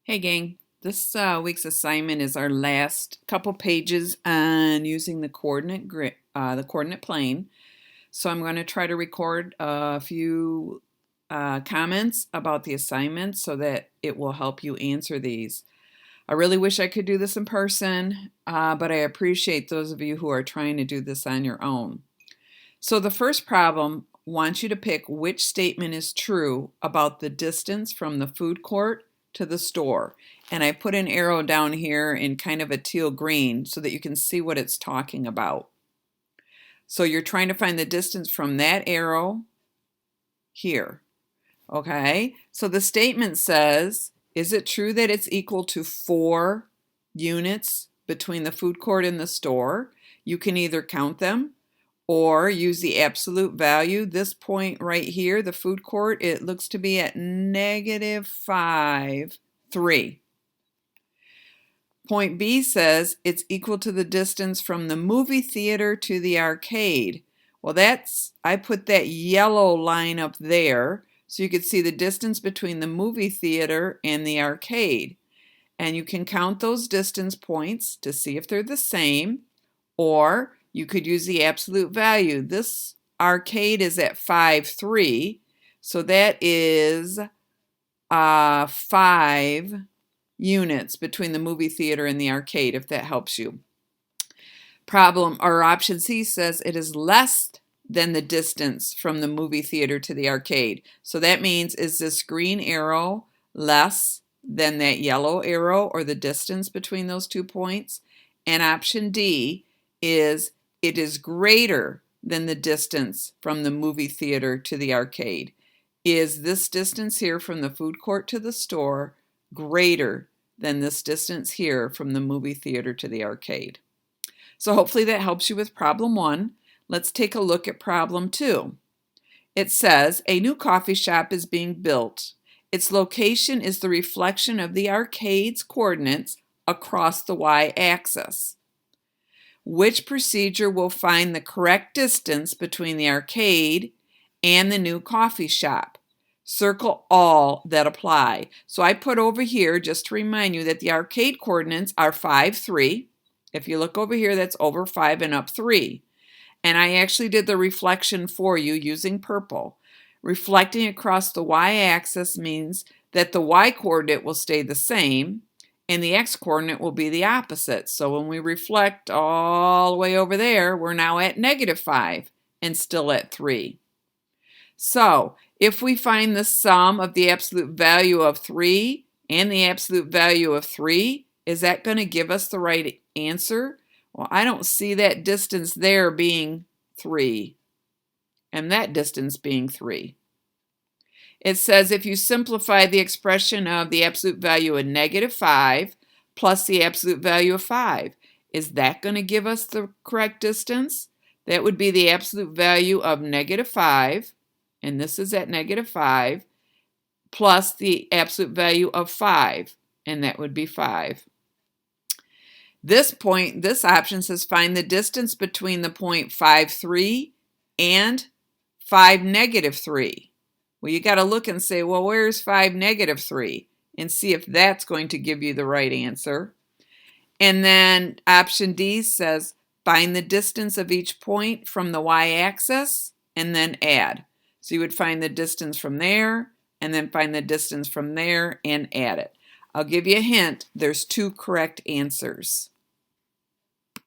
Hey gang, this week's assignment is our last couple pages on using the the coordinate plane. So I'm going to try to record a few comments about the assignment so that it will help you answer these. I really wish I could do this in person, but I appreciate those of you who are trying to do this on your own. So the first problem wants you to pick which statement is true about the distance from the food court to the store. And I put an arrow down here in kind of a teal green so that you can see what it's talking about. So you're trying to find the distance from that arrow here. Okay, so the statement says, is it true that it's equal to 4 units between the food court and the store? You can either count them or use the absolute value. This point right here, the food court, it looks to be at -5, 3. Point B says it's equal to the distance from the movie theater to the arcade. Well, I put that yellow line up there so you could see the distance between the movie theater and the arcade. And you can count those distance points to see if they're the same, or you could use the absolute value. This arcade is at 5.3, so that is 5 units between the movie theater and the arcade, if that helps you. Option C says it is less than the distance from the movie theater to the arcade. So that means, is this green arrow less than that yellow arrow, or the distance between those 2 points? And option D is it is greater than the distance from the movie theater to the arcade. Is this distance here from the food court to the store greater than this distance here from the movie theater to the arcade? So hopefully that helps you with problem 1. Let's take a look at problem 2. It says a new coffee shop is being built. Its location is the reflection of the arcade's coordinates across the y-axis. Which procedure will find the correct distance between the arcade and the new coffee shop? Circle all that apply. So I put over here, just to remind you, that the arcade coordinates are 5, 3. If you look over here, that's over 5 and up 3. And I actually did the reflection for you using purple. Reflecting across the y-axis means that the y-coordinate will stay the same and the x-coordinate will be the opposite. So when we reflect all the way over there, we're now at -5 and still at 3. So if we find the sum of the absolute value of 3 and the absolute value of 3, is that going to give us the right answer? Well, I don't see that distance there being 3 and that distance being 3. It says if you simplify the expression of the absolute value of -5 plus the absolute value of 5, is that going to give us the correct distance? That would be the absolute value of -5, and this is at -5, plus the absolute value of 5, and that would be 5. This option says find the distance between the point 5, 3 and 5, -3. Well, you got to look and say, well, where's 5, -3? And see if that's going to give you the right answer. And then option D says find the distance of each point from the y-axis and then add. So you would find the distance from there and then find the distance from there and add it. I'll give you a hint. There's 2 correct answers.